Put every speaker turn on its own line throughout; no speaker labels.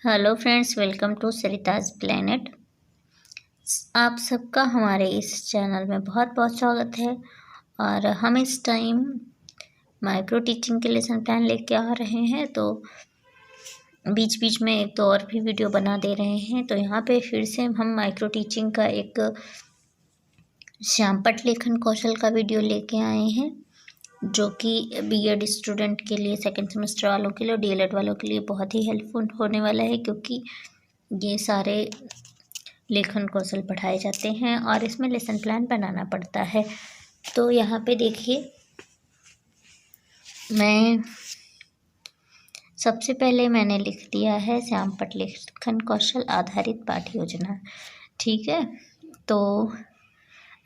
Hello friends, welcome to Sarita's Planet. आप सबका हमारे इस चैनल में बहुत बहुत स्वागत है। और हम इस टाइम माइक्रो टीचिंग के लेसन प्लान लेके आ रहे हैं, तो बीच बीच में एक दो और भी वीडियो बना दे रहे हैं। तो यहाँ पे फिर से हम माइक्रो टीचिंग का एक श्यामपट्ट लेखन कौशल का वीडियो लेके आए हैं, जो कि बीएड स्टूडेंट के लिए, सेकेंड सेमेस्टर वालों के लिए और डीएलएड वालों के लिए बहुत ही हेल्पफुल होने वाला है, क्योंकि ये सारे लेखन कौशल पढ़ाए जाते हैं और इसमें लेसन प्लान बनाना पड़ता है। तो यहाँ पे देखिए, मैं सबसे पहले मैंने लिख दिया है श्यामपट्ट लेखन कौशल आधारित पाठ्य योजना। ठीक है, तो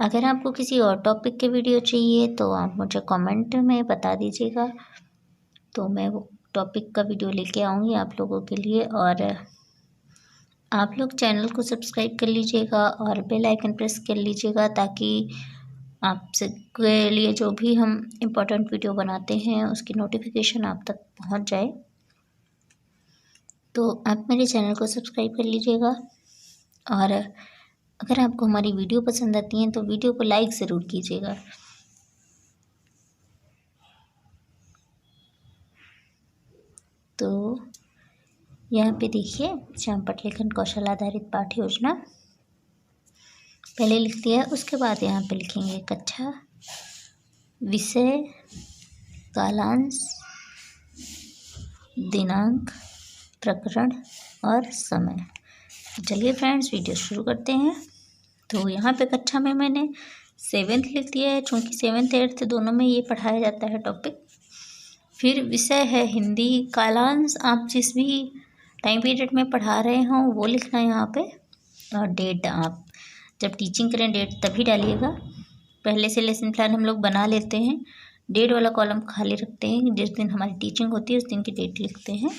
अगर आपको किसी और टॉपिक के वीडियो चाहिए तो आप मुझे कमेंट में बता दीजिएगा, तो मैं वो टॉपिक का वीडियो लेके आऊँगी आप लोगों के लिए। और आप लोग चैनल को सब्सक्राइब कर लीजिएगा और बेल आइकन प्रेस कर लीजिएगा, ताकि आपसे के लिए जो भी हम इम्पोर्टेंट वीडियो बनाते हैं उसकी नोटिफिकेशन आप तक पहुंच जाए। तो आप मेरे चैनल को सब्सक्राइब कर लीजिएगा, और अगर आपको हमारी वीडियो पसंद आती है तो वीडियो को लाइक ज़रूर कीजिएगा। तो यहाँ पे देखिए, श्यामपट्ट लेखन कौशल आधारित पाठ्य योजना पहले लिख दिया। उसके बाद यहाँ पे लिखेंगे कक्षा, विषय, कालांश, दिनांक, प्रकरण और समय। चलिए फ्रेंड्स, वीडियो शुरू करते हैं। तो यहाँ पे कक्षा में मैंने 7th लिख दिया है, चूँकि 7th 8th दोनों में ये पढ़ाया जाता है टॉपिक। फिर विषय है हिंदी। कालांश आप जिस भी टाइम पीरियड में पढ़ा रहे हों वो लिखना है यहाँ पे। और डेट आप जब टीचिंग करें डेट तभी डालिएगा। पहले से लेसन प्लान हम लोग बना लेते हैं, डेट वाला कॉलम खाली रखते हैं, जिस दिन हमारी टीचिंग होती है उस दिन की डेट लिखते हैं।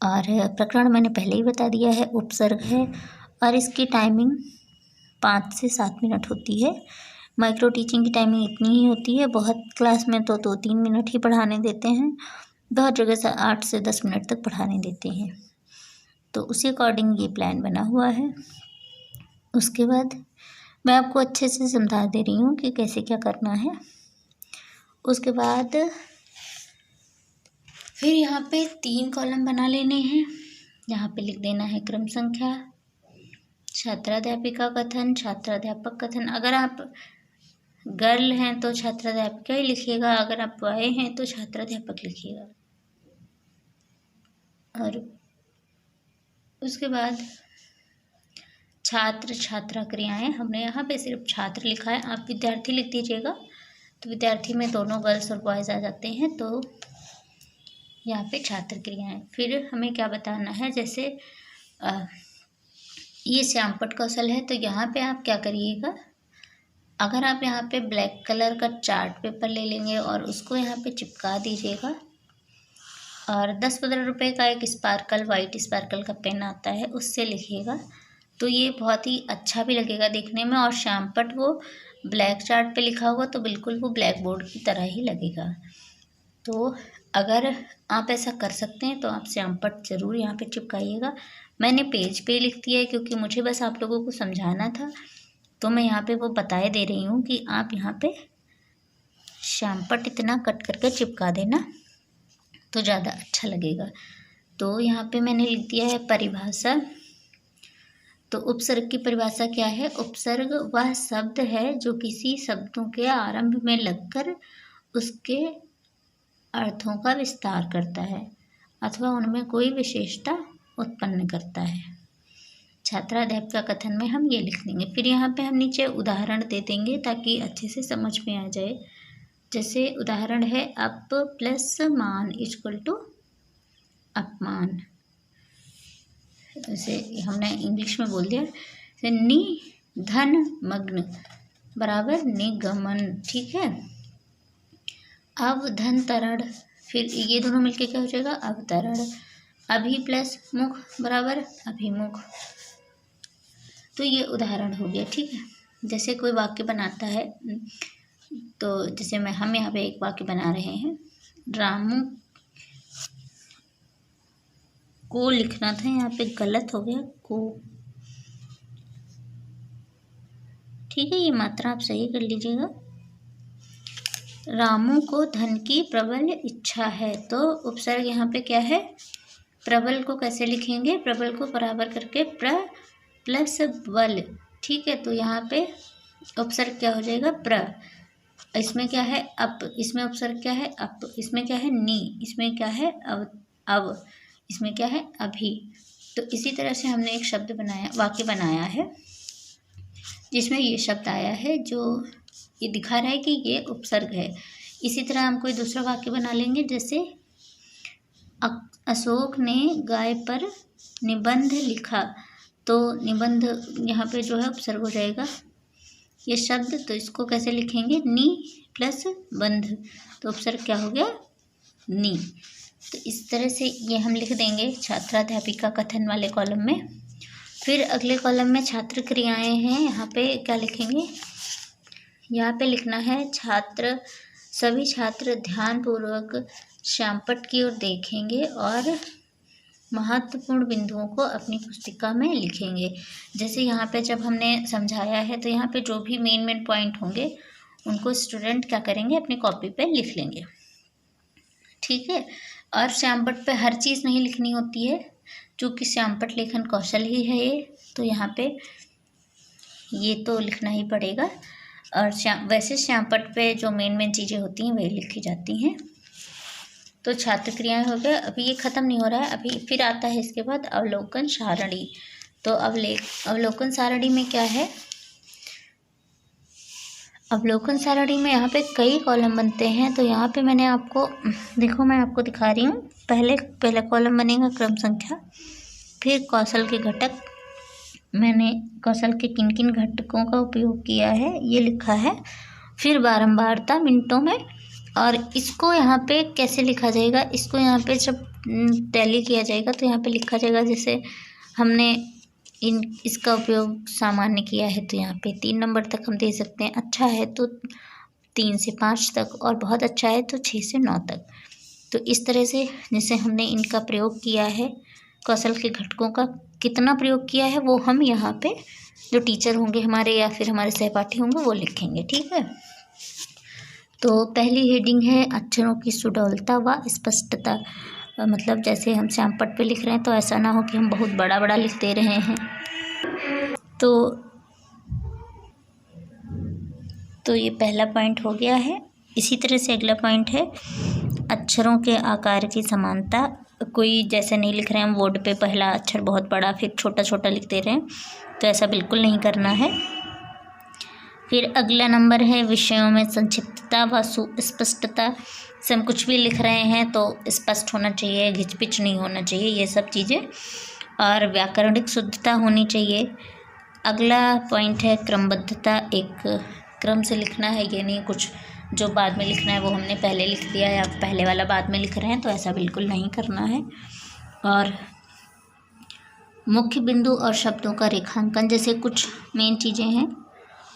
और प्रकरण मैंने पहले ही बता दिया है, उपसर्ग है और इसकी टाइमिंग 5 से 7 मिनट होती है। माइक्रो टीचिंग की टाइमिंग इतनी ही होती है। बहुत क्लास में तो 2-3 मिनट ही पढ़ाने देते हैं, बहुत जगह से 8 से 10 मिनट तक पढ़ाने देते हैं। तो उसी अकॉर्डिंग ये प्लान बना हुआ है। उसके बाद मैं आपको अच्छे से समझा दे रही हूँ कि कैसे क्या करना है। उसके बाद फिर यहाँ पे 3 कॉलम बना लेने हैं। यहाँ पे लिख देना है क्रम संख्या, छात्राध्यापिका कथन, छात्राध्यापक कथन। अगर आप गर्ल हैं तो छात्राध्यापिका ही लिखिएगा, अगर आप बॉय हैं तो छात्राध्यापक लिखिएगा। और उसके बाद छात्र छात्रा क्रियाएं, हमने यहाँ पे सिर्फ छात्र लिखा है, आप विद्यार्थी लिख दीजिएगा। तो विद्यार्थी में दोनों गर्ल्स और बॉयज़ आ जाते हैं, तो यहाँ पे छात्र क्रियाएं। फिर हमें क्या बताना है, जैसे ये श्यामपट्ट कौशल है, तो यहाँ पे आप क्या करिएगा, अगर आप यहाँ पे ब्लैक कलर का चार्ट पेपर ले लेंगे और उसको यहाँ पे चिपका दीजिएगा, और 10-15 रुपये का एक स्पार्कल, वाइट स्पार्कल का पेन आता है, उससे लिखिएगा, तो ये बहुत ही अच्छा भी लगेगा देखने में। और श्यामपट्ट वो ब्लैक चार्ट पे लिखा होगा तो बिल्कुल वो ब्लैक बोर्ड की तरह ही लगेगा। तो अगर आप ऐसा कर सकते हैं तो आप श्यामपट्ट ज़रूर यहाँ पे चिपकाइएगा। मैंने पेज पे लिख दिया है क्योंकि मुझे बस आप लोगों को समझाना था, तो मैं यहाँ पे वो बताए दे रही हूँ कि आप यहाँ पे श्यामपट्ट इतना कट करके चिपका देना तो ज़्यादा अच्छा लगेगा। तो यहाँ पे मैंने लिख दिया है परिभाषा। तो उपसर्ग की परिभाषा क्या है, उपसर्ग वह शब्द है जो किसी शब्दों के आरंभ में लगकर उसके अर्थों का विस्तार करता है अथवा उनमें कोई विशेषता उत्पन्न करता है। छात्राध्यापिका कथन में हम ये लिख देंगे। फिर यहाँ पे हम नीचे उदाहरण दे देंगे ताकि अच्छे से समझ में आ जाए। जैसे उदाहरण है, अप प्लस मान इक्वल टू अपमान। जैसे हमने इंग्लिश में बोल दिया, जैसे नि धन मग्न बराबर निगमन। ठीक है, अवधंतरण, फिर ये दोनों मिलके क्या हो जाएगा, अवतरण। अभि प्लस मुख बराबर अभिमुख। तो ये उदाहरण हो गया। ठीक है, जैसे कोई वाक्य बनाता है, तो जैसे हम यहाँ पे एक वाक्य बना रहे हैं, रामू को लिखना था, यहाँ पे गलत हो गया, को। ठीक है, ये मात्रा आप सही कर लीजिएगा। रामू को धन की प्रबल इच्छा है, तो उपसर्ग यहाँ पे क्या है, प्रबल को कैसे लिखेंगे, प्रबल को बराबर करके प्र प्लस बल। ठीक है, तो यहाँ पे उपसर्ग क्या हो जाएगा, प्र। इसमें क्या है, अप। इसमें उपसर्ग क्या है, अप। इसमें क्या है, नी। इसमें क्या है, अव। इसमें क्या है, अभी। तो इसी तरह से हमने एक शब्द बनाया, वाक्य बनाया है, जिसमें ये शब्द आया है, जो ये दिखा रहा है कि ये उपसर्ग है। इसी तरह हम कोई दूसरा वाक्य बना लेंगे, जैसे अशोक ने गाय पर निबंध लिखा, तो निबंध यहाँ पे जो है उपसर्ग हो जाएगा ये शब्द, तो इसको कैसे लिखेंगे, नी प्लस बंध, तो उपसर्ग क्या हो गया, नी। तो इस तरह से ये हम लिख देंगे छात्राध्यापिका कथन वाले कॉलम में। फिर अगले कॉलम में छात्र क्रियाएं हैं, यहाँ पे क्या लिखेंगे, यहाँ पे लिखना है सभी छात्र ध्यानपूर्वक श्यामपट्ट की ओर देखेंगे और महत्वपूर्ण बिंदुओं को अपनी पुस्तिका में लिखेंगे। जैसे यहाँ पे जब हमने समझाया है, तो यहाँ पे जो भी मेन पॉइंट होंगे उनको स्टूडेंट क्या करेंगे, अपनी कॉपी पे लिख लेंगे। ठीक है, और श्यामपट्ट पे हर चीज़ नहीं लिखनी होती है, क्योंकि श्यामपट्ट लेखन कौशल ही है ये, तो यहाँ पे ये तो लिखना ही पड़ेगा। और वैसे श्यामपट्ट पे जो मेन चीज़ें होती हैं वही लिखी जाती हैं। तो छात्र क्रियाएं हो गया, अभी ये ख़त्म नहीं हो रहा है, अभी फिर आता है इसके बाद अवलोकन सारणी। तो अवलोकन सारणी में क्या है, अवलोकन सारणी में यहाँ पे कई कॉलम बनते हैं। तो यहाँ पे मैंने आपको, देखो मैं आपको दिखा रही हूँ, पहला कॉलम बनेगा क्रम संख्या, फिर कौशल के घटक, मैंने कौशल के किन किन घटकों का उपयोग किया है ये लिखा है, फिर बारंबारता मिनटों में, और इसको यहाँ पे कैसे लिखा जाएगा, इसको यहाँ पे जब टैली किया जाएगा तो यहाँ पे लिखा जाएगा, जैसे हमने इसका उपयोग सामान्य किया है तो यहाँ पे 3 नंबर तक हम दे सकते हैं, अच्छा है तो 3 से 5 तक, और बहुत अच्छा है तो 6 से 9 तक। तो इस तरह से जैसे हमने इनका प्रयोग किया है, कौशल के घटकों का कितना प्रयोग किया है वो हम यहाँ पे जो टीचर होंगे हमारे या फिर हमारे सहपाठी होंगे वो लिखेंगे। ठीक है, तो पहली हेडिंग है अक्षरों की सुडौलता व स्पष्टता। मतलब जैसे हम श्यामपट्ट पे लिख रहे हैं तो ऐसा ना हो कि हम बहुत बड़ा बड़ा लिख दे रहे हैं। तो ये पहला पॉइंट हो गया है। इसी तरह से अगला पॉइंट है अक्षरों के आकार की समानता। कोई जैसे नहीं लिख रहे हैं हम बोर्ड पे पहला अक्षर बहुत बड़ा फिर छोटा छोटा लिख दे रहे हैं, तो ऐसा बिल्कुल नहीं करना है। फिर अगला नंबर है विषयों में संक्षिप्तता व सुस्पष्टता। से हम कुछ भी लिख रहे हैं तो स्पष्ट होना चाहिए, घिचपिच नहीं होना चाहिए, ये सब चीज़ें, और व्याकरणिक शुद्धता होनी चाहिए। अगला पॉइंट है क्रमबद्धता, एक क्रम से लिखना है, ये नहीं कुछ जो बाद में लिखना है वो हमने पहले लिख दिया या पहले वाला बाद में लिख रहे हैं, तो ऐसा बिल्कुल नहीं करना है। और मुख्य बिंदु और शब्दों का रेखांकन, जैसे कुछ मेन चीज़ें हैं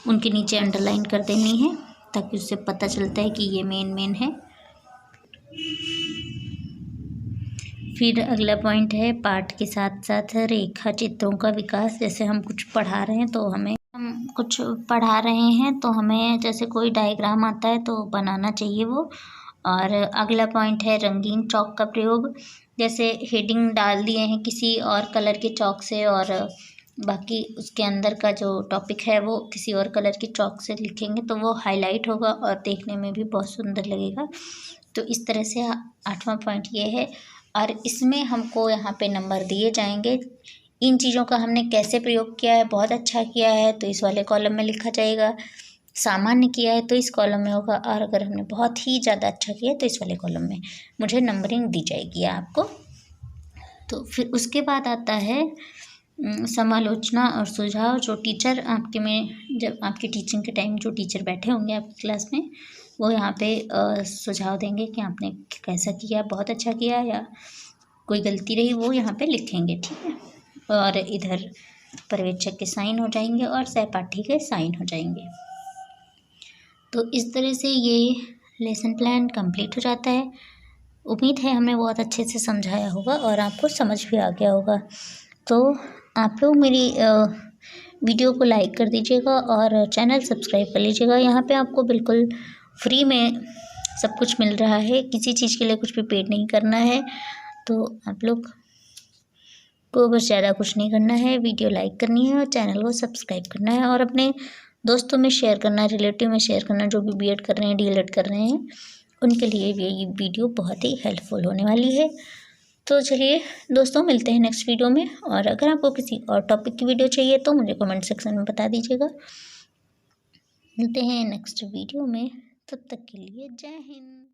उनके नीचे अंडरलाइन कर देनी है ताकि उससे पता चलता है कि ये मेन है। फिर अगला पॉइंट है पाठ के साथ साथ रेखा चित्रों का विकास। जैसे हम कुछ पढ़ा रहे हैं तो हमें जैसे कोई डायग्राम आता है तो बनाना चाहिए वो। और अगला पॉइंट है रंगीन चौक का प्रयोग। जैसे हेडिंग डाल दिए हैं किसी और कलर के चौक से और बाकी उसके अंदर का जो टॉपिक है वो किसी और कलर की चौक से लिखेंगे तो वो हाईलाइट होगा और देखने में भी बहुत सुंदर लगेगा। तो इस तरह से 8वां पॉइंट ये है। और इसमें हमको यहाँ पे नंबर दिए जाएंगे। इन चीज़ों का हमने कैसे प्रयोग किया है, बहुत अच्छा किया है तो इस वाले कॉलम में लिखा जाएगा, सामान्य किया है तो इस कॉलम में होगा, और अगर हमने बहुत ही ज़्यादा अच्छा किया है तो इस वाले कॉलम में मुझे नंबरिंग दी जाएगी आपको। तो फिर उसके बाद आता है समालोचना और सुझाव। जो टीचर आपके में जब आपकी टीचिंग के टाइम जो टीचर बैठे होंगे आपकी क्लास में वो यहाँ पे सुझाव देंगे कि आपने कैसा किया, बहुत अच्छा किया या कोई गलती रही, वो यहाँ पे लिखेंगे। ठीक है, और इधर पर्यवेक्षक के साइन हो जाएंगे और सहपाठी के साइन हो जाएंगे। तो इस तरह से ये लेसन प्लान कंप्लीट हो जाता है। उम्मीद है हमने बहुत अच्छे से समझाया होगा और आपको समझ भी आ गया होगा। तो आप लोग मेरी वीडियो को लाइक कर दीजिएगा और चैनल सब्सक्राइब कर लीजिएगा। यहाँ पे आपको बिल्कुल फ्री में सब कुछ मिल रहा है, किसी चीज़ के लिए कुछ भी पेड नहीं करना है। तो आप लोग को बस ज़्यादा कुछ नहीं करना है, वीडियो लाइक करनी है और चैनल को सब्सक्राइब करना है और अपने दोस्तों में शेयर करना, रिलेटिव में शेयर करना, जो भी बीएड कर रहे हैं, डीएलएड कर रहे हैं, उनके लिए ये वीडियो बहुत ही हेल्पफुल होने वाली है। तो चलिए दोस्तों, मिलते हैं नेक्स्ट वीडियो में। और अगर आपको किसी और टॉपिक की वीडियो चाहिए तो मुझे कमेंट सेक्शन में बता दीजिएगा। मिलते हैं नेक्स्ट वीडियो में, तब तक के लिए जय हिंद।